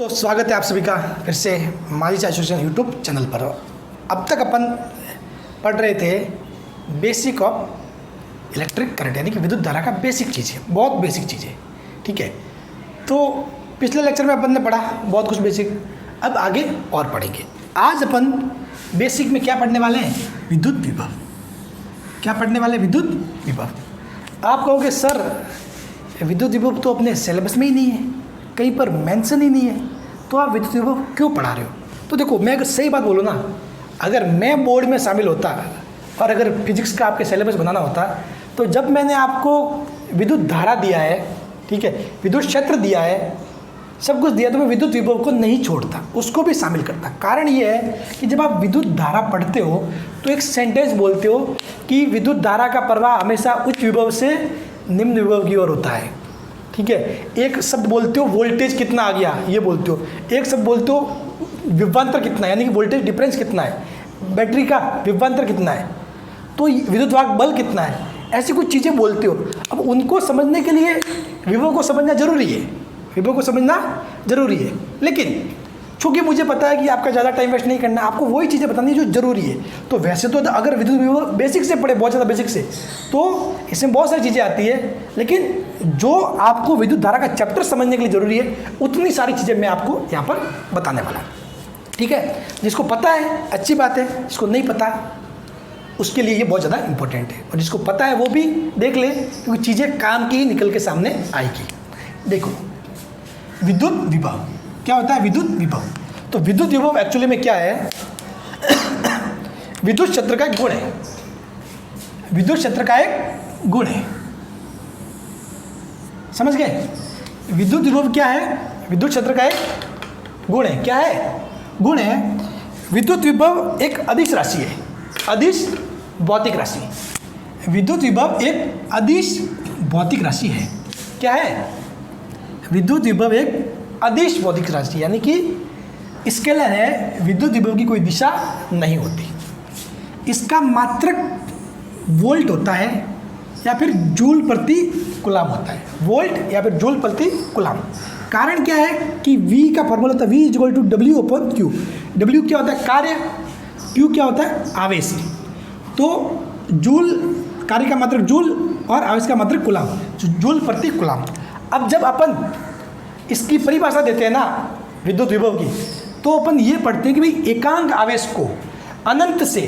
दोस्तों स्वागत है आप सभी का फिर से माझी चाय एसोसिएशन यूट्यूब चैनल पर। अब तक अपन पढ़ रहे थे बेसिक ऑफ इलेक्ट्रिक करंट यानी कि विद्युत धारा का बेसिक चीज़ है, बहुत बेसिक चीज़ है। ठीक है, तो पिछले लेक्चर में अपन ने पढ़ा बहुत कुछ बेसिक, अब आगे और पढ़ेंगे। आज अपन बेसिक में क्या पढ़ने वाले हैं? विद्युत विभव। क्या पढ़ने वाले? विद्युत विभव। आप कहोगे सर विद्युत विभव तो अपने सिलेबस में ही नहीं है, कहीं पर मेंशन ही नहीं है, तो आप विद्युत विभव क्यों पढ़ा रहे हो? तो देखो, मैं अगर सही बात बोलूँ ना, अगर मैं बोर्ड में शामिल होता और अगर फिजिक्स का आपके सिलेबस बनाना होता, तो जब मैंने आपको विद्युत धारा दिया है, ठीक है, विद्युत क्षेत्र दिया है, सब कुछ दिया, तो मैं विद्युत विभव को नहीं छोड़ता, उसको भी शामिल करता। कारण ये है कि जब आप विद्युत धारा पढ़ते हो तो एक सेंटेंस बोलते हो कि विद्युत धारा का प्रवाह हमेशा उच्च विभव से निम्न विभव की ओर होता है। ठीक है, एक शब्द बोलते हो वोल्टेज कितना आ गया, ये बोलते हो। एक शब्द बोलते हो विभवांतर कितना है, यानी कि वोल्टेज डिफरेंस कितना है, बैटरी का विभवांतर कितना है, तो विद्युत वाहक बल कितना है, ऐसी कुछ चीज़ें बोलते हो। अब उनको समझने के लिए विभव को समझना जरूरी है, विभव को समझना जरूरी है। लेकिन चूँकि मुझे पता है कि आपका ज़्यादा टाइम वेस्ट नहीं करना, आपको वही चीज़ें बतानी जो जरूरी है। तो वैसे तो अगर विद्युत विभव बेसिक से पढ़े, बहुत ज़्यादा बेसिक से, तो इसमें बहुत सारी चीज़ें आती है, लेकिन जो आपको विद्युत धारा का चैप्टर समझने के लिए ज़रूरी है, उतनी सारी चीज़ें मैं आपको यहाँ पर बताने वाला हूँ। ठीक है, जिसको पता है अच्छी बात है, जिसको नहीं पता उसके लिए ये बहुत ज़्यादा इंपॉर्टेंट है, और जिसको पता है वो भी देख ले, क्योंकि चीज़ें काम की ही निकल के सामने आएगी। देखो, विद्युत विभव क्या होता है? विद्युत विभव, तो विद्युत विभव एक्चुअली में क्या है? विद्युत क्षेत्र का एक गुण है, विद्युत क्षेत्र का एक गुण है, समझ गए? विद्युत विभव क्या है? विद्युत क्षेत्र का एक गुण है। क्या है? गुण है। विद्युत विभव एक अदिश राशि है, अदिश भौतिक राशि। विद्युत विभव एक अदिश भौतिक राशि है। क्या है? विद्युत विभव एक अदिश भौतिक राशि, यानी कि स्केलर है, विद्युत विभव की कोई दिशा नहीं होती। इसका मात्रक वोल्ट होता है या फिर जूल प्रति कूलम होता है, वोल्ट या फिर जूल प्रति कूलम। कारण क्या है कि V का फॉर्मूला होता है V equal to W/Q। W क्या होता है? कार्य, Q क्या होता है? आवेश। तो जूल, कार्य का मात्रक जूल और आवेश का मात्रक कूलम, जूल प्रति कूलम। अब जब अपन इसकी परिभाषा देते हैं ना विद्युत विभव की, तो अपन ये पढ़ते हैं कि भाई एकांक आवेश को अनंत से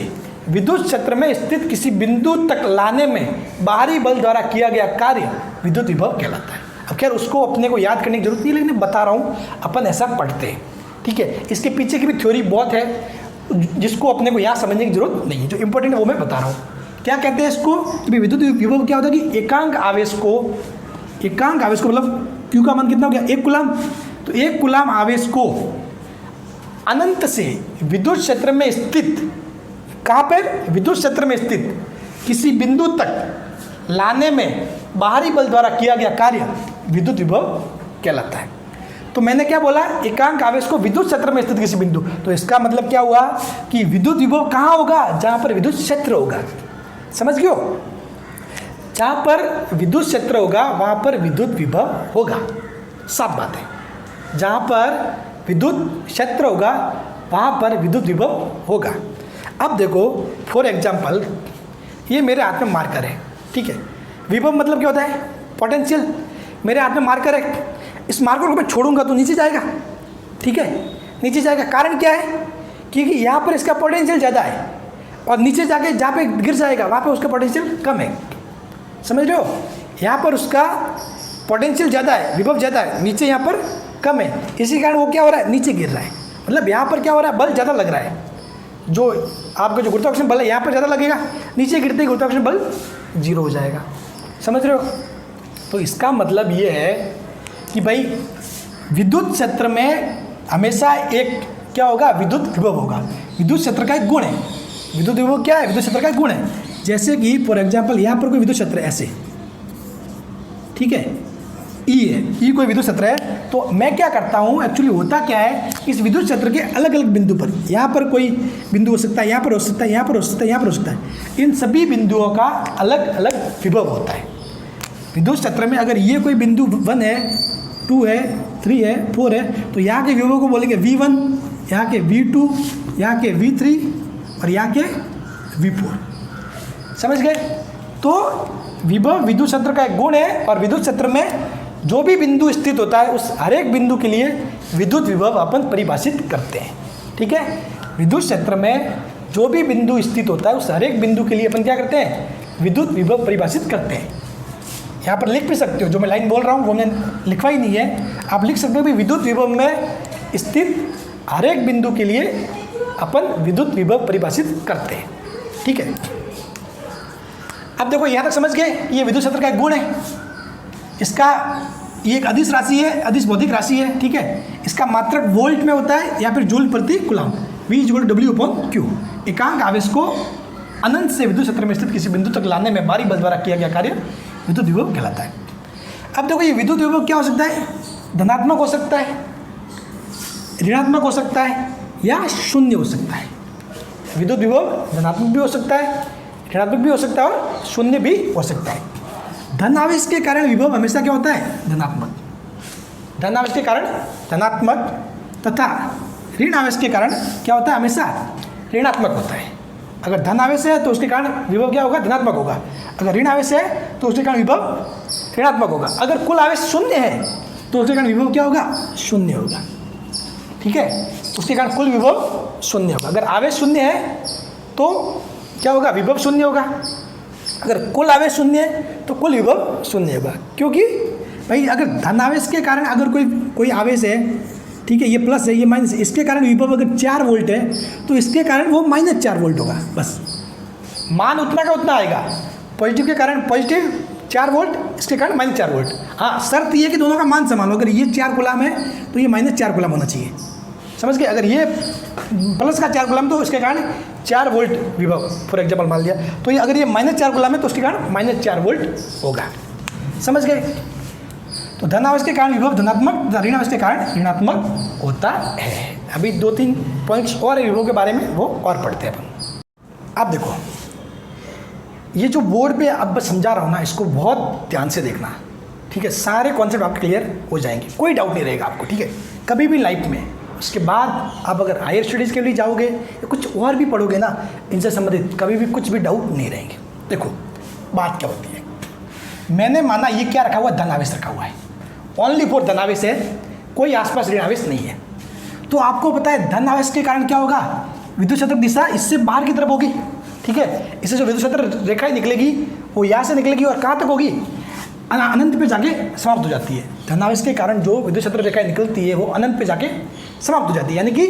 विद्युत क्षेत्र में स्थित किसी बिंदु तक लाने में बाहरी बल द्वारा किया गया कार्य विद्युत विभव कहलाता है। अब खैर उसको अपने को याद करने की जरूरत नहीं, लेकिन बता रहा हूँ अपन ऐसा पढ़ते हैं। ठीक है, इसके पीछे की भी थ्योरी बहुत है जिसको अपने को यहाँ समझने की जरूरत नहीं है, जो इंपॉर्टेंट है वो मैं बता रहा हूँ। क्या कहते हैं इसको कि विद्युत विभव क्या होता है कि एकांक आवेश को मतलब Q का मान कितना हो गया? 1 कूलम। तो 1 कूलम आवेश को अनंत से विद्युत क्षेत्र में स्थित, कहाँ पर? विद्युत क्षेत्र में स्थित किसी बिंदु तक लाने में बाहरी बल द्वारा किया गया कार्य विद्युत विभव कहलाता है। तो मैंने क्या बोला? एकांक आवेश को विद्युत क्षेत्र में स्थित किसी बिंदु, तो इसका मतलब क्या हुआ कि विद्युत विभव कहाँ होगा? जहाँ पर विद्युत क्षेत्र होगा। समझ गए हो? जहाँ पर विद्युत क्षेत्र होगा वहाँ पर विद्युत विभव होगा, साफ बात है। जहाँ पर विद्युत क्षेत्र होगा वहाँ पर विद्युत विभव होगा। अब देखो, फॉर एग्जाम्पल ये मेरे हाथ में मार्कर है, ठीक है। विभव मतलब क्या होता है? पोटेंशियल। मेरे हाथ में मार्कर है, इस मार्कर को मैं छोड़ूंगा तो नीचे जाएगा, ठीक है, नीचे जाएगा। कारण क्या है? क्योंकि यहाँ पर इसका पोटेंशियल ज़्यादा है, और नीचे जाके जहाँ पे गिर जाएगा वहाँ पे उसका पोटेंशियल कम है। समझ रहे हो? यहाँ पर उसका पोटेंशियल ज़्यादा है, विभव ज़्यादा है, नीचे यहाँ पर कम है। इसी कारण वो क्या हो रहा है? नीचे गिर रहा है। मतलब यहाँ पर क्या हो रहा है? बल ज़्यादा लग रहा है। जो आपका जो गुरुत्वाकर्षण बल है यहाँ पर ज़्यादा लगेगा, नीचे गिरते ही गुरुत्वाकर्षण बल 0 हो जाएगा। समझ रहे हो? तो इसका मतलब ये है कि भाई विद्युत क्षेत्र में हमेशा एक क्या होगा? विद्युत विभव होगा। विद्युत क्षेत्र का एक गुण है। विद्युत विभव क्या है? विद्युत क्षेत्र का एक गुण है। जैसे कि फॉर एग्जाम्पल यहाँ पर कोई विद्युत क्षेत्र ऐसे, ठीक है, ई है, ई कोई विद्युत क्षेत्र है, तो मैं क्या करता हूँ, एक्चुअली होता क्या है, इस विद्युत क्षेत्र के अलग अलग बिंदु पर, यहाँ पर कोई बिंदु हो सकता है, यहाँ पर हो सकता है, यहाँ पर हो सकता है, यहाँ पर हो सकता है, इन सभी बिंदुओं का अलग अलग विभव होता है। विद्युत क्षेत्र में अगर ये कोई बिंदु 1 है, 2 है, 3 है, 4 है, तो यहाँ के विभव को बोलेंगे V1, यहाँ के V2, यहाँ के V3 और यहाँ के V4। समझ गए? तो विभव विद्युत क्षेत्र का एक गुण है, और विद्युत क्षेत्र में जो भी बिंदु स्थित होता है उस हर एक बिंदु के लिए विद्युत विभव अपन परिभाषित करते हैं। ठीक है? विद्युत क्षेत्र में जो भी बिंदु स्थित होता है उस हर एक बिंदु के लिए अपन क्या करते हैं? विद्युत विभव परिभाषित करते हैं। यहाँ पर लिख भी सकते हो, जो मैं लाइन बोल रहा हूँ वो मैंने लिखवा ही नहीं है, आप लिख सकते हो कि विद्युत विभव में स्थित हर एक बिंदु के लिए अपन विद्युत विभव परिभाषित करते हैं। ठीक है? अब देखो यहाँ तक समझ गए, ये विद्युत क्षेत्र का एक गुण है। इसका ये एक अदिश राशि है, अदिश भौतिक राशि है। ठीक है? इसका मात्रक वोल्ट में होता है या फिर जूल प्रति कूलम, V=W/Q। एकांक आवेश को अनंत से विद्युत क्षेत्र में स्थित किसी बिंदु तक लाने में भारी बल द्वारा किया गया कार्य विद्युत विभव कहलाता है। अब देखो ये विद्युत विभव क्या हो सकता है? धनात्मक हो सकता है, ऋणात्मक हो सकता है, या शून्य हो सकता है। विद्युत विभव धनात्मक भी हो सकता है, ऋणात्मक भी हो सकता है और शून्य भी हो सकता है। धन आवेश के कारण विभव हमेशा क्या होता है? धनात्मक। धन आवेश के कारण धनात्मक, तथा ऋण आवेश के कारण क्या होता है? हमेशा ऋणात्मक होता है। अगर धन आवेश है तो उसके कारण विभव क्या होगा? धनात्मक होगा। अगर ऋण आवेश है तो उसके कारण विभव ऋणात्मक होगा। अगर कुल आवेश शून्य है तो उसके कारण विभव क्या होगा? शून्य होगा। ठीक है? उसके कारण कुल विभव शून्य होगा। अगर आवेश शून्य है तो क्या होगा? विभव शून्य होगा। अगर कुल आवेश शून्य है तो कुल विभव शून्य होगा। क्योंकि भाई अगर धन आवेश के कारण अगर कोई आवेश है, ठीक है, ये प्लस है, ये माइनस है, इसके कारण विभव अगर 4 वोल्ट है तो इसके कारण वो -4 वोल्ट होगा। बस मान उतना का उतना आएगा। पॉजिटिव के कारण पॉजिटिव 4 वोल्ट, इसके कारण -4 वोल्ट। हाँ, शर्त ये कि दोनों का मान समान हो। अगर ये 4 कूलम है तो ये -4 कूलम होना चाहिए। समझ गए? अगर ये प्लस का 4 कूलम तो इसके कारण 4 वोल्ट विभव, फॉर एग्जाम्पल मान लिया, तो ये अगर ये -4 कूलम है तो उसके कारण -4 वोल्ट होगा। समझ गए? तो धन आवेश के कारण विभव धनात्मक, ऋण आवेश के कारण ऋणात्मक होता है। अभी 2-3 पॉइंट्स और विभव के बारे में वो और पढ़ते हैं अपन। अब देखो ये जो बोर्ड पे अब समझा रहा हूँ ना, इसको बहुत ध्यान से देखना। ठीक है? सारे कॉन्सेप्ट आपके क्लियर हो जाएंगे, कोई डाउट नहीं रहेगा आपको। ठीक है? कभी भी लाइफ में उसके बाद आप अगर हायर स्टडीज़ के लिए जाओगे या कुछ और भी पढ़ोगे ना इनसे संबंधित, कभी भी कुछ भी डाउट नहीं रहेंगे। देखो बात क्या होती है, मैंने माना ये क्या रखा हुआ है? धन आवेश रखा हुआ है, ओनली फॉर धन आवेश है, कोई आसपास ऋण आवेश नहीं है। तो आपको पता है धन आवेश के कारण क्या होगा? विद्युत क्षेत्र दिशा इससे बाहर की तरफ होगी। ठीक है? इससे जो विद्युत क्षेत्र रेखाएं निकलेगी वो यहाँ से निकलेगी और कहाँ तक होगी? अनंत पे जाके समाप्त हो जाती है। धन आवेश के कारण जो विद्युत क्षेत्र रेखाएं निकलती है वो अनंत पे जाके समाप्त हो जाती है। यानी कि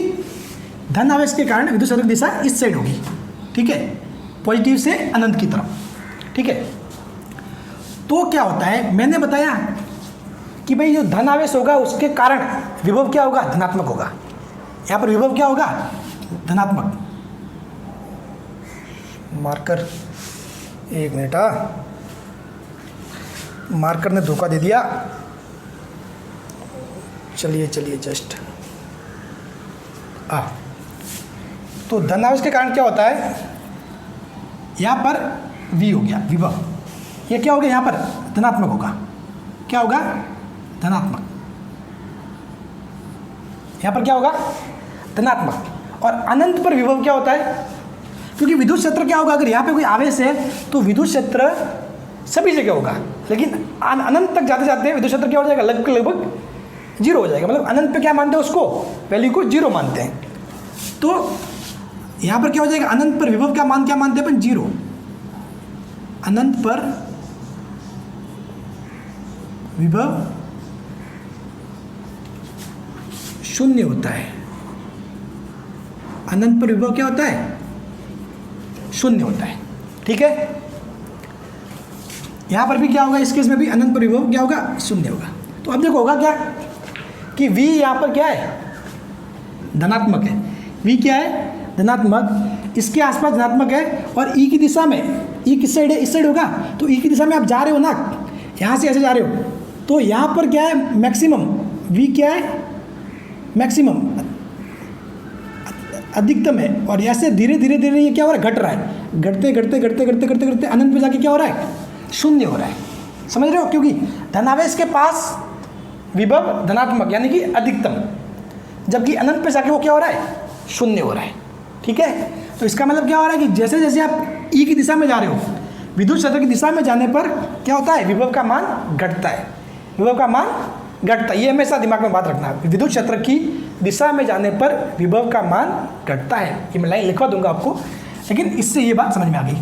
धन आवेश के कारण विद्युत क्षेत्र दिशा इस साइड होगी। ठीक है? पॉजिटिव से अनंत की तरफ। ठीक है? तो क्या होता है, मैंने बताया कि भाई जो धन आवेश होगा उसके कारण विभव क्या होगा? धनात्मक होगा। यहाँ पर विभव क्या होगा? धनात्मक। मार्कर, एक मिनट, मार्कर ने धोखा दे दिया। चलिए जस्ट तो धन आवेश के कारण क्या होता है? यहाँ पर V हो गया विभव, ये क्या हो गया? यहाँ पर धनात्मक होगा। क्या होगा? धनात्मक। यहाँ पर क्या होगा? धनात्मक। और अनंत पर विभव क्या होता है? क्योंकि विद्युत क्षेत्र क्या होगा? अगर यहाँ पे कोई आवेश है तो विद्युत क्षेत्र सभी जगह होगा, लेकिन अनंत तक जाते जाते विद्युत क्षेत्र क्या हो जाएगा? लगभग 0 हो जाएगा। मतलब अनंत पे क्या मानते हैं? उसको वैल्यू को 0 मानते हैं। तो यहाँ पर क्या हो जाएगा? अनंत पर विभव क्या मानते हैं अपन? 0। अनंत पर विभव 0 होता है। अनंत पर विभव क्या होता है? 0 होता है। ठीक है? यहाँ पर भी क्या होगा? इस केस में भी अनंत पर विभव क्या होगा? 0 होगा। तो अब देखो होगा क्या कि V यहाँ पर क्या है? धनात्मक है। V क्या है? धनात्मक। इसके आसपास धनात्मक है और E की दिशा में, E किस साइड है? इस साइड होगा। तो E की दिशा में आप जा रहे हो ना, यहाँ से ऐसे जा रहे हो, तो यहाँ पर क्या है? मैक्सिमम। V क्या है? मैक्सिमम, अधिकतम है। और ऐसे धीरे धीरे धीरे ये क्या हो रहा है? घट रहा है। घटते घटते घटते घटते घटते घटते अनंत पे जाके क्या हो रहा है? 0 हो रहा है। समझ रहे हो? क्योंकि धनावेश के पास विभव धनात्मक यानी कि अधिकतम, जबकि अनंत पे जाके वो क्या हो रहा है, शून्य हो रहा है। ठीक है, तो इसका मतलब क्या हो रहा है कि जैसे जैसे आप ई की दिशा में जा रहे हो, विद्युत क्षेत्र की दिशा में जाने पर क्या होता है, विभव का मान घटता है, विभव का मान घटता है। ये हमेशा दिमाग में बात रखना है, विद्युत क्षेत्र की दिशा में जाने पर विभव का मान घटता है। ये मैं लाइन लिखवा दूंगा आपको, लेकिन इससे ये बात समझ में आ गई।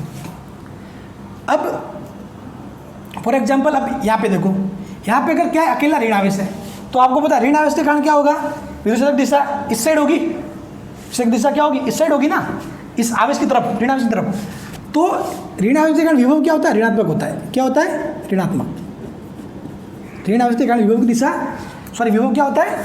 अब फॉर एग्जाम्पल अब यहाँ पे देखो, यहाँ पे अगर क्या है, अकेला ऋण आवेश है, तो आपको पता है ऋण आवेश के कारण क्या होगा, विद्युत क्षेत्र की दिशा इस साइड होगी, की दिशा क्या होगी, इस साइड होगी ना, इस आवेश की तरफ, ऋण आवेश की तरफ। तो ऋण आवेश के कारण विभव क्या होता है, ऋणात्मक होता है। क्या होता है, ऋणात्मक। ऋण आवेश के कारण विभव की दिशा, सॉरी विभव क्या होता है,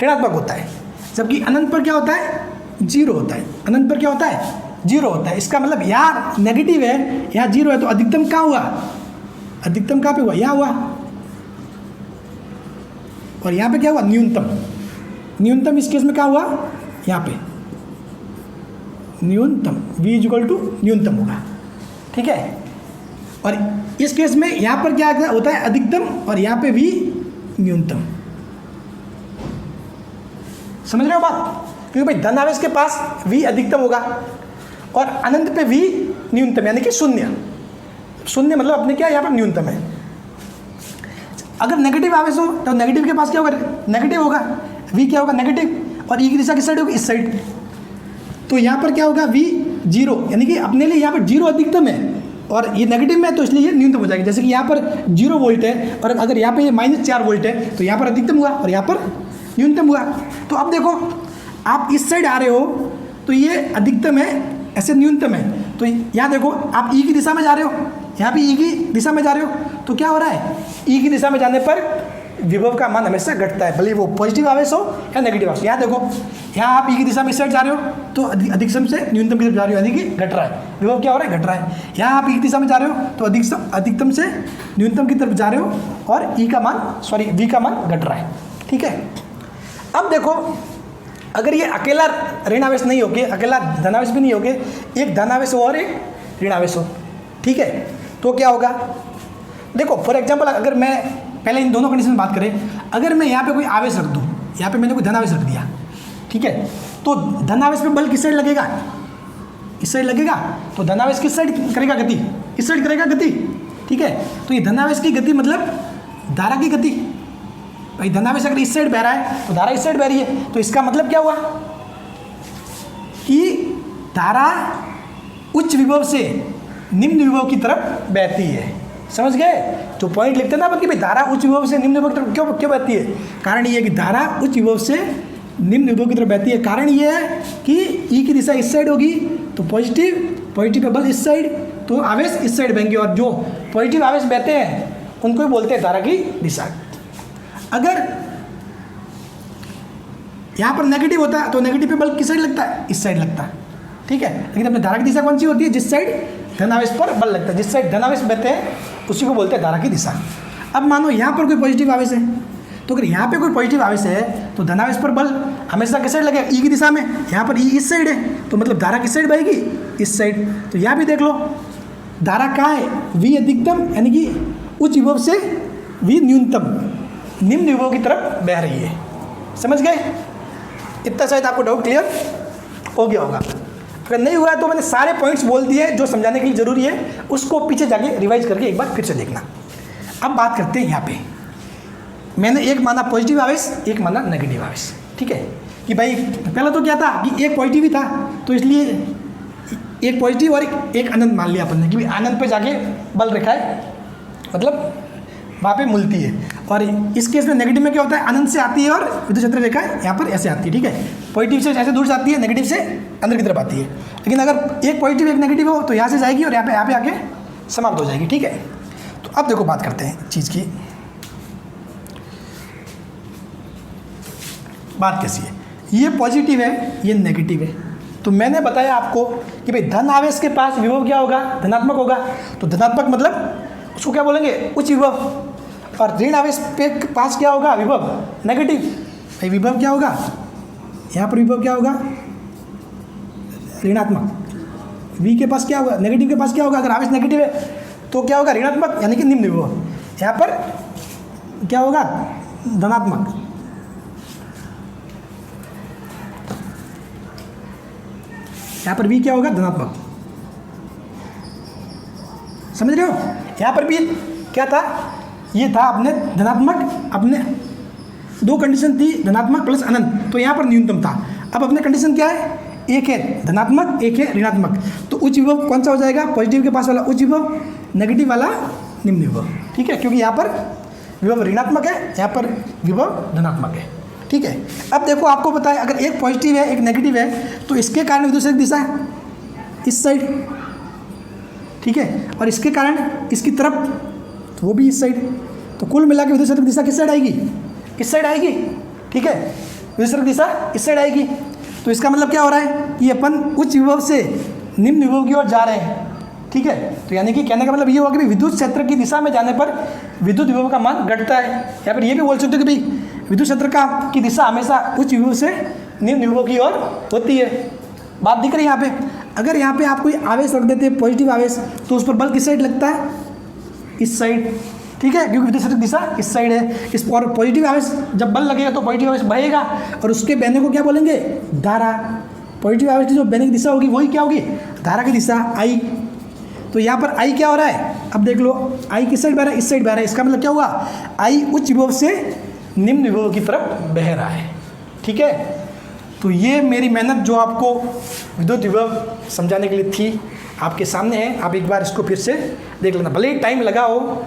ऋणात्मक होता है। जबकि अनंत पर क्या होता है, जीरो होता है। अनंत पर क्या होता है, जीरो होता है। इसका मतलब यहाँ नेगेटिव है, यहाँ जीरो है, तो अधिकतम कहाँ हुआ, अधिकतम कहाँ पे हुआ, यहाँ हुआ। और यहाँ पे क्या हुआ, न्यूनतम। न्यूनतम इस केस में क्या हुआ, यहाँ पे न्यूनतम, v इक्वल टू न्यूनतम होगा। ठीक है, और इस केस में यहाँ पर क्या होता है, अधिकतम, और यहाँ पे v न्यूनतम। समझ रहे हो बात, क्योंकि भाई धन आवेश के पास v अधिकतम होगा और अनंत पे v न्यूनतम, यानी कि शून्य। शून्य मतलब अपने क्या यहाँ पर न्यूनतम है। अगर नेगेटिव आवेश हो तो नेगेटिव के पास क्या होगा, नेगेटिव होगा, v क्या होगा, नेगेटिव, और ई की दिशा किस साइड होगी, इस साइड। तो यहाँ पर क्या होगा, v जीरो, यानी कि अपने लिए यहाँ पर जीरो अधिकतम है और ये नेगेटिव में है, तो इसलिए ये न्यूनतम हो जाएगी। जैसे कि यहाँ पर 0 वोल्ट है और अगर यहाँ पे ये -4 वोल्ट है, तो यहाँ पर अधिकतम हुआ और यहाँ पर न्यूनतम हुआ। तो अब देखो, आप इस साइड आ रहे हो तो ये अधिकतम है, ऐसे न्यूनतम है। तो यहाँ देखो, आप ई की दिशा में जा रहे हो, यहाँ भी ई की दिशा में जा रहे हो, तो क्या हो रहा है, ई की दिशा में जाने पर विभव का मान हमेशा घटता है, भले वो पॉजिटिव आवेश हो या नेगेटिव आवेश। यहाँ देखो, यहाँ आप ई की दिशा में इस साइड जा रहे हो तो अधिकतम से न्यूनतम की तरफ जा रहे हो, यानी कि घट रहा है, विभव क्या हो रहा है, घट रहा है। यहाँ आप ई की दिशा में जा रहे हो तो अधिकतम से न्यूनतम की तरफ जा रहे हो और ई का मान, सॉरी वी का मान घट रहा है। ठीक है, अब देखो, अगर ये अकेला ऋण आवेश नहीं होके, अकेला धनावेश भी नहीं होके, एक धनावेश हो और एक ऋण आवेश हो, ठीक है, तो क्या होगा। देखो फॉर एग्जांपल, अगर मैं पहले इन दोनों कंडीशन में बात करें, अगर मैं यहाँ पे कोई आवेश रख दूँ, यहाँ पे मैंने कोई धनावेश रख दिया, ठीक है, तो धनावेश पे बल किस साइड लगेगा, इस साइड लगेगा। तो धनावेश किस साइड करेगा गति, इस साइड करेगा गति। ठीक है, तो ये धनावेश की गति मतलब धारा की गति। भाई धनावेश अगर इस साइड बह रहा है तो धारा इस साइड बह रही है, तो इसका मतलब क्या हुआ कि धारा उच्च विभव से निम्न विभव की तरफ बहती है। समझ गए, जो पॉइंट लिखते हैं ना कि भाई धारा उच्च विभव से निम्न विभव की तरफ क्यों बहती है, कारण ये है कि धारा उच्च विभव से निम्न विभव की तरफ बहती है। कारण ये है कि ई की दिशा इस साइड होगी तो पॉजिटिव पे बस इस साइड, तो आवेश इस साइड बहेंगे, और जो पॉजिटिव आवेश बहते हैं उनको ही बोलते हैं धारा की दिशा। अगर यहाँ पर नेगेटिव होता है तो नेगेटिव पे बल किस साइड लगता है, इस साइड लगता है। ठीक है, लेकिन अपने धारा की दिशा कौन सी होती है, जिस साइड धनावेश पर बल लगता है, जिस साइड धनावेश बहते हैं उसी को बोलते हैं धारा की दिशा। अब मानो यहाँ पर कोई पॉजिटिव आवेश है, तो अगर यहाँ पे कोई पॉजिटिव आवेश है तो धनावेश पर बल हमेशा किस साइड लगेगा, ई की दिशा में। यहाँ पर ई इस साइड है तो मतलब धारा किस साइड बहेगी, इस साइड। तो यहाँ भी देख लो, धारा कहाँ है, वी अधिकतम, यानी कि उच्च विभव से वी न्यूनतम, निम्न विभव की तरफ बह रही है। समझ गए, इतना शायद आपको डाउट क्लियर हो गया होगा। अगर नहीं हुआ है तो मैंने सारे पॉइंट्स बोल दिए जो समझाने के लिए जरूरी है, उसको पीछे जाके रिवाइज करके एक बार फिर से देखना। अब बात करते हैं यहाँ पे, मैंने एक माना पॉजिटिव आवेश, एक माना नेगेटिव आवेश। ठीक है, कि भाई पहला तो क्या था कि एक पॉजिटिव ही था, तो इसलिए एक पॉजिटिव और एक अनंत मान लिया अपन ने, कि भाई अनंत पे जाके बल रेखा है, मतलब वहाँ पे मिलती है। और इस केस में नेगेटिव में क्या होता है, अनंत से आती है और विद्युत क्षेत्र रेखा यहाँ पर ऐसे आती है। ठीक है, पॉजिटिव से ऐसे दूर से आती है, नेगेटिव से अंदर की तरफ आती है। लेकिन अगर एक पॉजिटिव एक नेगेटिव हो तो यहाँ से जाएगी और यहाँ पे आके समाप्त हो जाएगी। ठीक है, तो अब देखो बात करते हैं चीज़ की, बात कैसी है। ये पॉजिटिव है, ये नेगेटिव है। तो मैंने बताया आपको कि भाई धन आवेश के पास विभव क्या होगा, धनात्मक होगा। तो धनात्मक मतलब उसको क्या बोलेंगे, उच्च विभव। और ऋण आवेश पे पास क्या होगा, विभव नेगेटिव। भाई विभव क्या होगा, यहाँ पर विभव क्या होगा, ऋणात्मक। वी के पास क्या होगा, नेगेटिव के पास क्या होगा, अगर आवेश नेगेटिव है तो क्या होगा, ऋणात्मक, यानी कि निम्न विभव। यहाँ पर क्या होगा, धनात्मक, यहाँ पर भी क्या होगा, धनात्मक। समझ रहे हो, यहाँ पर भी क्या था, ये था अपने धनात्मक, अपने दो कंडीशन थी, धनात्मक प्लस अनंत, तो यहाँ पर न्यूनतम था। अब अपने कंडीशन क्या है, एक है धनात्मक, एक है ऋणात्मक, तो उच्च विभव कौन सा हो जाएगा, पॉजिटिव के पास वाला उच्च विभव, नेगेटिव वाला निम्न विभव। ठीक है, क्योंकि यहाँ पर विभव ऋणात्मक है, यहाँ पर विभव धनात्मक है। ठीक है, अब देखो आपको पता है, अगर एक पॉजिटिव है एक नेगेटिव है, तो इसके कारण विद्युत क्षेत्र दिशा इस साइड, ठीक है, और इसके कारण इसकी तरफ, तो वो भी इस साइड, तो कुल मिला के विद्युत क्षेत्र दिशा किस साइड आएगी, इस साइड आएगी। ठीक है, विद्युत क्षेत्र दिशा इस साइड आएगी। तो इसका मतलब क्या हो रहा है कि अपन उच्च विभव से निम्न विभव की ओर जा रहे हैं। ठीक है, तो यानी कि कहने का मतलब ये हुआ कि विद्युत क्षेत्र की दिशा में जाने पर विद्युत विभव का मान घटता है, या फिर ये भी बोल सकते हो कि भाई विद्युत क्षेत्र की दिशा हमेशा उच्च विभव से निम्न विभव की ओर होती है। बात दिख रही है यहाँ पे। अगर यहाँ पे आप कोई आवेश रख देते हैं, पॉजिटिव आवेश, तो उस पर बल किस साइड लगता है, इस साइड। ठीक है, क्योंकि विद्युत क्षेत्र की दिशा इस साइड है। इस और पॉजिटिव आवेश जब बल लगेगा तो पॉजिटिव आवेश बहेगा, और उसके बहने को क्या बोलेंगे, धारा। पॉजिटिव आवेश की जो बहने की दिशा होगी वही क्या होगी, धारा की दिशा, आई। तो यहाँ पर आई क्या हो रहा है, अब देख लो, आई किस साइड बह रहा है, इस साइड बह रहा है। इसका मतलब क्या हुआ, आई उच्च विभव से निम्न विभव की तरफ बह रहा है। ठीक है, तो ये मेरी मेहनत जो आपको विद्युत विभव समझाने के लिए थी, आपके सामने है। आप एक बार इसको फिर से देख लेना, भले ही टाइम लगा हो,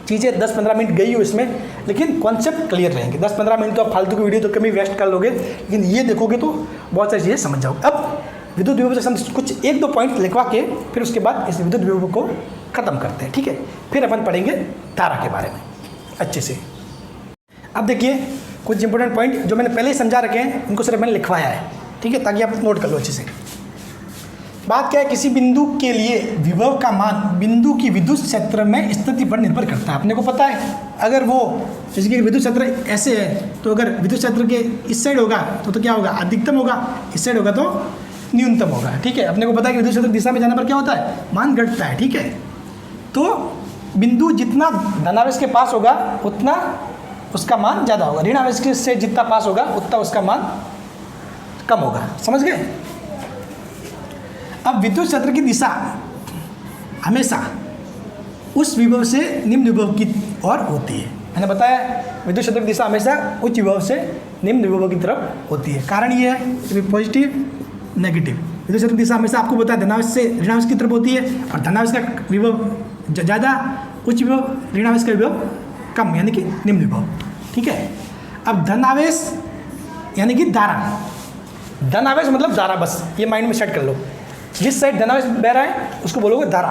चीज़ें 10-15 मिनट गई हो इसमें, लेकिन कॉन्सेप्ट क्लियर रहेंगे। 10-15 मिनट तो आप फालतू की वीडियो तो कभी वेस्ट कर लोगे, लेकिन ये देखोगे तो बहुत सारी चीज़ें समझ जाओगे। अब विद्युत विभव से कुछ 1-2 पॉइंट लिखवा के फिर उसके बाद इस विद्युत विभव को ख़त्म करते हैं। ठीक है, फिर अपन पढ़ेंगे धारा के बारे में अच्छे से। अब देखिए कुछ इंपॉर्टेंट पॉइंट जो मैंने पहले ही समझा रखे हैं, उनको सिर्फ मैंने लिखवाया है। ठीक है, ताकि आप नोट कर लो अच्छे से। बात क्या है, किसी बिंदु के लिए विभव का मान बिंदु की विद्युत क्षेत्र में स्थिति पर निर्भर करता है। अपने को पता है, अगर वो जैसे कि विद्युत क्षेत्र ऐसे है, तो अगर विद्युत क्षेत्र के इस साइड होगा तो क्या होगा, अधिकतम होगा, इस साइड होगा तो न्यूनतम होगा। ठीक है, अपने को पता है कि विद्युत क्षेत्र दिशा में जाने पर क्या होता है, मान घटता है। ठीक है, तो बिंदु जितना धनावेश के पास होगा उतना उसका मान ज़्यादा होगा, ऋण आवेश से जितना पास होगा उतना उसका मान कम होगा। समझ गए। अब विद्युत क्षेत्र की दिशा हमेशा उस विभव से निम्न विभव की ओर होती है। मैंने बताया विद्युत क्षेत्र की दिशा हमेशा उच्च विभव से निम्न विभव की तरफ होती है। कारण ये है पॉजिटिव नेगेटिव। विद्युत क्षेत्र की दिशा हमेशा आपको बताया धनावेश से ऋणावेश की तरफ होती है, और धनावेश का विभव ज़्यादा, उच्च विभव, ऋणावेश का विभव कम, यानी कि निम्न विभव। ठीक है, अब धनावेश यानी कि धारा, धनावेश मतलब धारा, बस ये माइंड में सेट कर लो। जिस साइड धनावेश बह रहा है उसको बोलोगे धारा।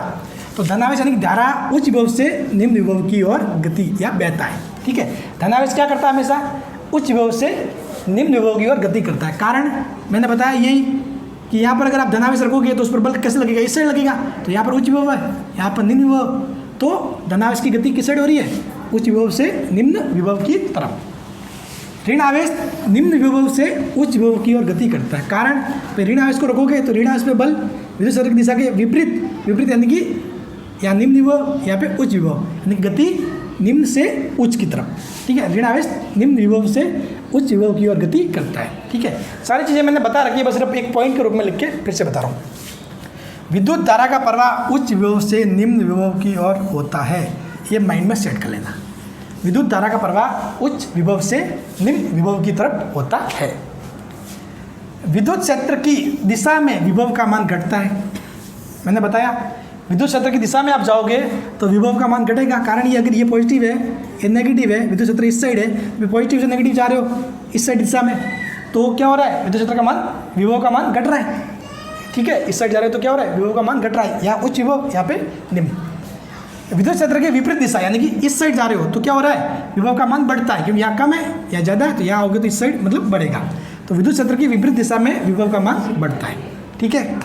तो धनावेश यानी कि धारा उच्च विभव से निम्न विभव की ओर गति या बहता है। ठीक है, धनावेश क्या करता है, हमेशा उच्च विभव से निम्न विभव की ओर गति करता है। कारण मैंने बताया यही कि यहाँ पर अगर आप धनावेश रखोगे तो उस पर बल कैसे लगेगा, इस साइड लगेगा। तो यहाँ पर उच्च विभव है, यहाँ पर निम्न विभव, तो धनावेश की गति किस साइड हो रही है, उच्च विभव से निम्न विभव की तरफ। ऋण आवेश निम्न विभव से उच्च विभव की ओर गति करता है। कारण ऋण आवेश को रखोगे तो ऋण आवेश पे बल विद्युत क्षेत्र की दिशा के विपरीत यानी कि यहाँ निम्न विभव, यहाँ पे उच्च विभव, यानी कि गति निम्न से उच्च की तरफ। ठीक है, ऋण आवेश निम्न विभव से उच्च विभव की ओर गति करता है। ठीक है, सारी चीज़ें मैंने बता रखी है, बस सिर्फ एक पॉइंट के रूप में लिख के फिर से बता रहा हूँ। विद्युत धारा का प्रवाह उच्च विभव से निम्न विभव की ओर होता है, ये माइंड में सेट कर लेना। विद्युत धारा का प्रवाह उच्च विभव से निम्न विभव की तरफ होता है। विद्युत क्षेत्र की दिशा में विभव का मान घटता है। मैंने बताया विद्युत क्षेत्र की दिशा में आप जाओगे तो विभव का मान घटेगा। कारण ये अगर ये पॉजिटिव है, ये नेगेटिव है, विद्युत क्षेत्र इस साइड है, पॉजिटिव से नेगेटिव जा रहे हो इस साइड दिशा में, तो क्या हो रहा है, विद्युत क्षेत्र का मान, विभव का मान घट रहा है। ठीक है, इस साइड जा रहे हो तो क्या हो रहा है, विभव का मान घट रहा है। यहाँ उच्च विभव, यहाँ पे निम्न। विद्युत क्षेत्र के विपरीत दिशा यानी कि इस साइड जा रहे हो तो क्या हो रहा है, विभव का मान बढ़ता है, क्योंकि यहाँ कम है या ज़्यादा है, तो यहाँ होगे तो इस साइड मतलब बढ़ेगा। तो विद्युत क्षेत्र की विपरीत दिशा में विभव का मान बढ़ता है। ठीक है,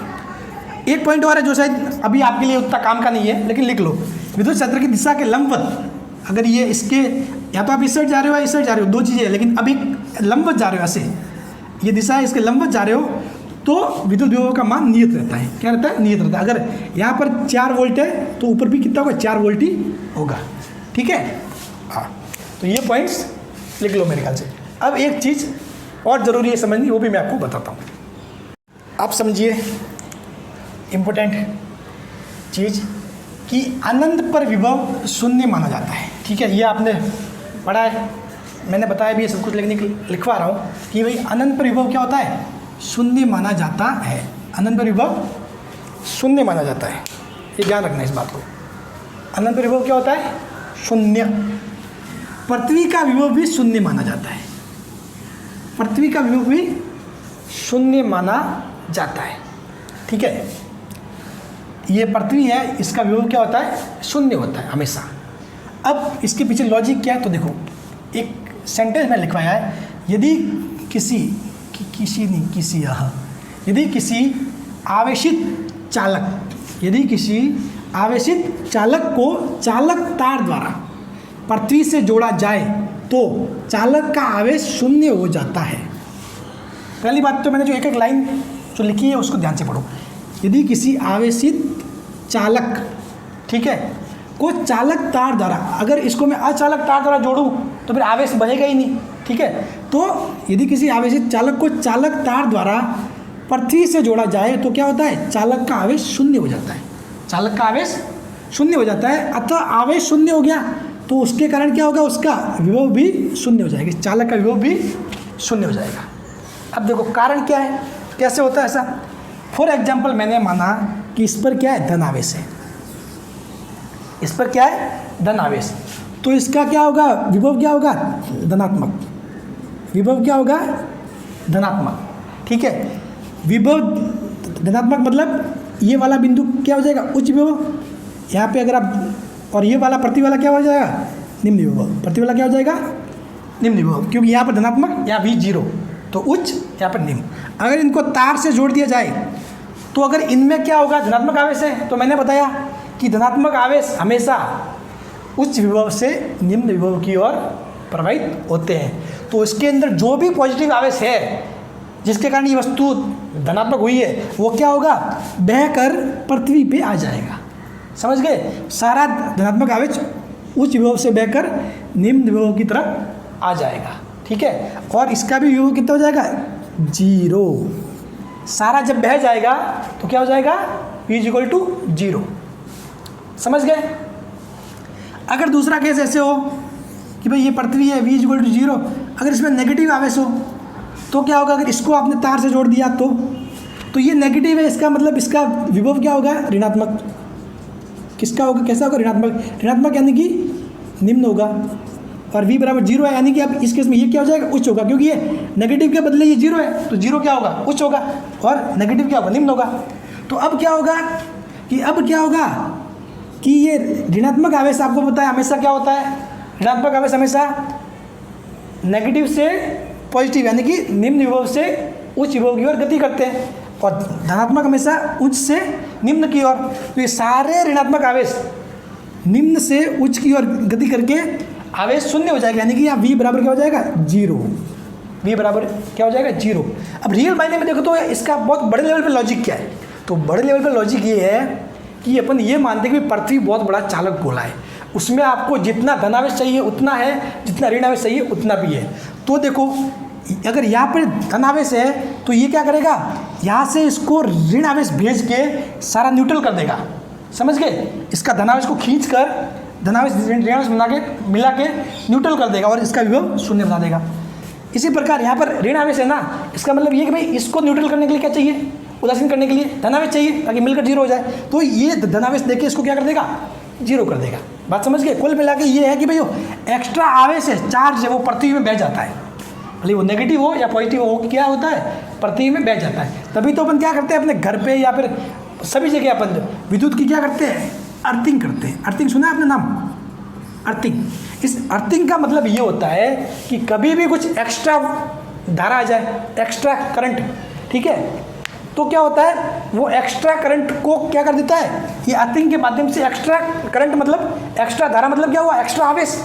एक पॉइंट और है जो शायद अभी आपके लिए उतना काम का नहीं है, लेकिन लिख लो। विद्युत क्षेत्र की दिशा के लंबवत, अगर ये इसके या तो आप इस साइड जा रहे हो या इस साइड जा रहे हो, दो चीज़ें हैं, लेकिन अभी लंबवत जा रहे हो, ऐसे ये दिशा है, इसके लंबवत जा रहे हो तो विद्युत विभव का मान नियत रहता है। क्या रहता है, नियत रहता है। अगर यहाँ पर 4 वोल्ट है तो ऊपर भी कितना होगा, 4 वोल्ट ही होगा। ठीक है, हाँ, तो ये पॉइंट्स लिख लो मेरे ख्याल से। अब एक चीज़ और ज़रूरी है समझनी, वो भी मैं आपको बताता हूँ। आप समझिए इम्पोर्टेंट चीज़ कि अनंत पर विभव शून्य माना जाता है। ठीक है, ये आपने पढ़ा है, मैंने बताया भी, ये सब कुछ लिखवा रहा हूँ कि भाई अनंत पर विभव क्या होता है, शून्य माना जाता है। अनंत पर विभव शून्य माना जाता है, ये ध्यान रखना इस बात को। अनंत पर विभव क्या होता है, शून्य। पृथ्वी का विभव भी शून्य माना जाता है, पृथ्वी का विभव भी शून्य माना जाता है। ठीक है, ये पृथ्वी है, इसका विभव क्या होता है, शून्य होता है हमेशा। अब इसके पीछे लॉजिक क्या है, तो देखो एक सेंटेंस में लिखवाया है, यदि किसी यदि किसी आवेशित चालक को चालक तार द्वारा पृथ्वी से जोड़ा जाए तो चालक का आवेश शून्य हो जाता है। पहली बात तो मैंने जो एक एक लाइन जो लिखी है उसको ध्यान से पढ़ो। यदि किसी आवेशित चालक, ठीक है, को चालक तार द्वारा, अगर इसको मैं अचालक तार द्वारा जोड़ूं तो फिर आवेश बहेगा ही नहीं। ठीक है, तो यदि किसी आवेशित चालक को चालक तार द्वारा पृथ्वी से जोड़ा जाए तो क्या होता है, चालक का आवेश शून्य हो जाता है। चालक का आवेश शून्य हो जाता है, अतः आवेश शून्य हो गया तो उसके कारण क्या होगा, उसका विभव भी शून्य हो जाएगा, चालक का विभव भी शून्य हो जाएगा। अब देखो कारण क्या है, कैसे होता है ऐसा। फॉर एग्जाम्पल मैंने माना कि इस पर क्या है, धन आवेश है, इस पर क्या है, धन आवेश, तो इसका क्या होगा, विभव क्या होगा, धनात्मक। विभव क्या होगा, धनात्मक। ठीक है, विभव धनात्मक मतलब ये वाला बिंदु क्या हो जाएगा, उच्च विभव, यहाँ पे अगर आप, और ये वाला पृथ्वी वाला क्या हो जाएगा, निम्न विभव। पृथ्वी वाला क्या हो जाएगा, निम्न विभव, क्योंकि यहाँ पर धनात्मक, यहाँ भी जीरो, तो उच्च, यहाँ पर निम्न। अगर इनको तार से जोड़ दिया जाए तो अगर इनमें क्या होगा, धनात्मक आवेश है, तो मैंने बताया कि धनात्मक आवेश हमेशा उच्च विभव से निम्न विभव की ओर प्रवाहित होते हैं। तो इसके अंदर जो भी पॉजिटिव आवेश है जिसके कारण ये वस्तु धनात्मक हुई है, वो क्या होगा, बहकर पृथ्वी पे आ जाएगा। समझ गए, सारा धनात्मक आवेश उच्च विभव से बहकर निम्न विभव की तरफ आ जाएगा। ठीक है, और इसका भी विभव कितना हो जाएगा, जीरो। सारा जब बह जाएगा तो क्या हो जाएगा, V = 0। समझ गए। अगर दूसरा केस ऐसे हो कि भाई ये पृथ्वी है, V = 0, अगर इसमें नेगेटिव आवेश हो तो क्या होगा, अगर इसको आपने तार से जोड़ दिया तो ये नेगेटिव है, इसका मतलब इसका विभव क्या होगा, ऋणात्मक। किसका होगा, कैसा होगा, ऋणात्मक। ऋणात्मक यानी कि निम्न होगा, और V = 0 है, यानी कि अब इस केस में ये क्या हो जाएगा, उच्च होगा, क्योंकि ये नेगेटिव के बदले ये 0 है, तो 0 क्या होगा, उच्च होगा, और नेगेटिव क्या होगा, निम्न होगा। तो अब क्या होगा कि ये ऋणात्मक आवेश, आपको पता है हमेशा क्या होता है, ऋणात्मक आवेश हमेशा नेगेटिव से पॉजिटिव यानी कि निम्न विभव से उच्च विभव की ओर गति करते हैं, और धनात्मक हमेशा उच्च से निम्न की ओर। तो ये सारे ऋणात्मक आवेश निम्न से उच्च की ओर गति करके आवेश शून्य हो जाएगा, यानी कि यहाँ V बराबर क्या हो जाएगा, 0। V बराबर क्या हो जाएगा, 0। अब रियल मायने में देखो तो इसका बहुत बड़े लेवल पे लॉजिक क्या है, तो बड़े लेवल पे लॉजिक ये है कि अपन ये मानते हैं कि पृथ्वी बहुत बड़ा चालक गोला है, उसमें आपको जितना धनावेश चाहिए उतना है, जितना ऋण आवेश चाहिए उतना भी है। तो देखो अगर यहाँ पर धनावेश है तो ये क्या करेगा, यहाँ से इसको ऋण आवेश भेज के सारा न्यूट्रल कर देगा। समझ गए, इसका धनावेश को खींच कर धनावेश ऋण आवेश बना के मिला के न्यूट्रल कर देगा और इसका विभव शून्य बना देगा। इसी प्रकार यहाँ पर ऋण आवेश है ना, इसका मतलब ये कि भाई इसको न्यूट्रल करने के लिए क्या चाहिए, उदासीन करने के लिए धनावेश चाहिए ताकि मिलकर 0 हो जाए। तो ये धनावेश देके इसको क्या कर देगा, 0 कर देगा। बात समझ गए। कुल मिला के ये है कि भाई एक्स्ट्रा आवेश है, चार्ज है, वो पृथ्वी में बह जाता है, भले वो नेगेटिव हो या पॉजिटिव हो, क्या होता है, पृथ्वी में बह जाता है। तभी तो अपन क्या करते हैं अपने घर पे या फिर सभी जगह अपन विद्युत की क्या करते हैं, अर्थिंग करते हैं। अर्थिंग सुना है आपने नाम, अर्थिंग। इस अर्थिंग का मतलब ये होता है कि कभी भी कुछ एक्स्ट्रा धारा आ जाए, एक्स्ट्रा करंट, ठीक है, तो क्या होता है वो एक्स्ट्रा करंट को क्या कर देता है, ये अर्थिंग के माध्यम से एक्स्ट्रा करंट मतलब एक्स्ट्रा धारा मतलब क्या हुआ, एक्स्ट्रा आवेश।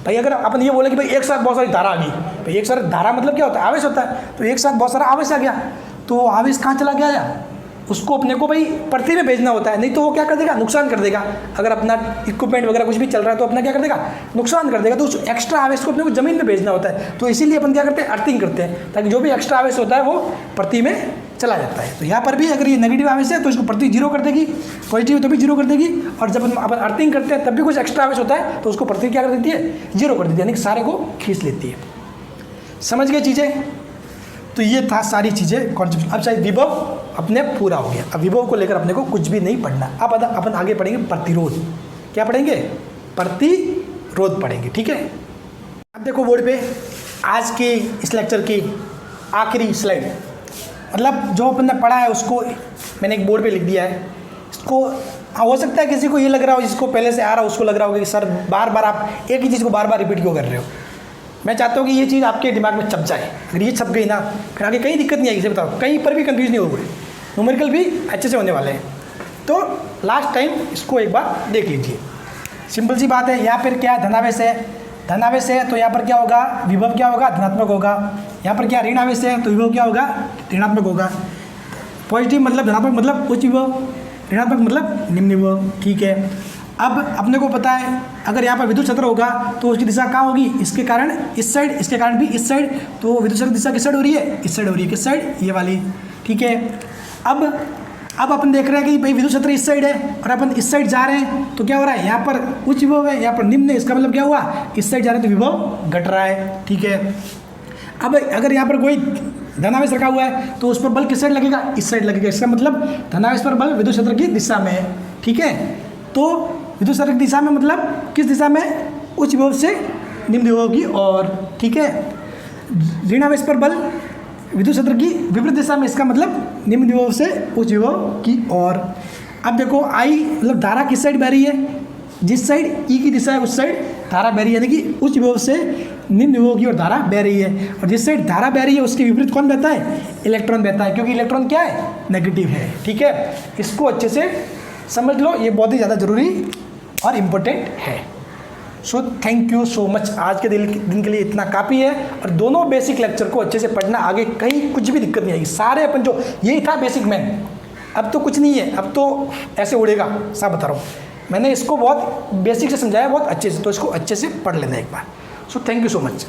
भाई अगर अपन ये बोले कि भाई एक साथ बहुत सारी धारा आ गई, भाई एक साथ धारा मतलब क्या होता है, आवेश होता है, तो एक साथ बहुत सारा आवेश आ गया, तो आवेश कहाँ चला गया, उसको अपने को भाई पृथ्वी में भेजना होता है, नहीं तो वो क्या कर देगा, नुकसान कर देगा। अगर अपना इक्विपमेंट वगैरह कुछ भी चल रहा है तो अपना क्या कर देगा, नुकसान कर देगा। तो उस एक्स्ट्रा आवेश को अपने को ज़मीन में भेजना होता है, तो इसीलिए अपन क्या करते हैं, अर्थिंग करते हैं, ताकि जो भी एक्स्ट्रा आवेश होता है वो पृथ्वी में चला जाता है। तो यहाँ पर भी अगर ये नेगेटिव आवेश है तो इसको पृथ्वी जीरो कर देगी, पॉजिटिव तो भी जीरो कर देगी, और जब अपन अर्थिंग करते हैं तब भी कुछ एक्स्ट्रा आवेश होता है तो उसको पृथ्वी क्या कर देती है, जीरो कर देती है, यानी कि सारे को खींच लेती है। समझ गए चीज़ें? तो ये था सारी चीज़ें कॉन्सेप्ट। अब शायद विभव अपने पूरा हो गया, अब विभव को लेकर अपने को कुछ भी नहीं पढ़ना। अब अपन आगे पढ़ेंगे प्रतिरोध। क्या पढ़ेंगे, प्रतिरोध पढ़ेंगे, ठीक है। अब देखो बोर्ड पे आज की इस लेक्चर की आखिरी स्लाइड, मतलब जो अपन ने पढ़ा है उसको मैंने एक बोर्ड पे लिख दिया है। इसको हो सकता है किसी को ये लग रहा हो, जिसको पहले से आ रहा हो उसको लग रहा होगा कि सर बार बार आप एक ही चीज़ को बार बार रिपीट क्यों कर रहे हो। मैं चाहता हूँ कि ये चीज़ आपके दिमाग में छप जाए। अगर ये छप गई ना, फिर आगे कहीं दिक्कत नहीं आएगी। इसे बताओ, कहीं पर भी कंफ्यूज नहीं होगा, न्यूमेरिकल भी अच्छे से होने वाले हैं। तो लास्ट टाइम इसको एक बार देख लीजिए। सिंपल सी बात है, यहाँ पर क्या है, धनावेश है, धनावेश है तो यहाँ पर क्या होगा, विभव क्या होगा, धनात्मक होगा। यहाँ पर क्या ऋण आवेश है तो विभव क्या होगा, ऋणात्मक होगा। पॉजिटिव मतलब धनात्मक मतलब उच्च विभव, ऋणात्मक मतलब निम्न विभव, ठीक है। अब अपने को पता है अगर यहाँ पर विद्युत क्षेत्र होगा तो उसकी दिशा कहाँ होगी, इसके कारण इस साइड, इसके कारण भी इस साइड। तो विद्युत क्षेत्र दिशा किस साइड हो रही है, इस साइड हो रही है। किस साइड, ये वाली, ठीक है। अब अपन देख रहे हैं कि भाई विद्युत क्षेत्र इस साइड है और अपन इस साइड जा रहे हैं, तो क्या हो रहा है, यहाँ पर उच्च विभव है, यहाँ पर निम्न है। इसका मतलब क्या हुआ, इस साइड जा रहे हैं तो विभव घट रहा है, ठीक है। अब अगर यहाँ पर कोई धनावेश रखा हुआ है तो उस पर बल किस साइड लगेगा, इस साइड लगेगा। इसका मतलब धनावेश पर बल विद्युत क्षेत्र की दिशा में है, ठीक है। तो विद्युत क्षेत्र की दिशा में मतलब किस दिशा में, उच्च विभव से निम्न विभव की ओर, ठीक है। ऋणावेश पर बल विद्युत क्षेत्र की विपरीत दिशा में, इसका मतलब निम्न विभव से उच्च विभव की ओर। अब देखो आई मतलब धारा किस साइड बह रही है, जिस साइड ई की दिशा है उस साइड धारा बह रही है, यानी कि उच्च विभव से निम्न विभव की ओर धारा बह रही है। और जिस साइड धारा बह रही है उसके विपरीत कौन बहता है, इलेक्ट्रॉन बहता है, क्योंकि इलेक्ट्रॉन क्या है, नेगेटिव है, ठीक है। इसको अच्छे से समझ लो, ये बहुत ही ज़्यादा जरूरी और इम्पोर्टेंट है। सो थैंक यू सो मच। आज के दिन के लिए इतना काफ़ी है, और दोनों बेसिक लेक्चर को अच्छे से पढ़ना, आगे कहीं कुछ भी दिक्कत नहीं आएगी। सारे अपन जो यही था बेसिक मैन, अब तो कुछ नहीं है, अब तो ऐसे उड़ेगा, सब बता रहा हूँ। मैंने इसको बहुत बेसिक से समझाया, बहुत अच्छे से, तो इसको अच्छे से पढ़ लेना एक बार। So thank you so much.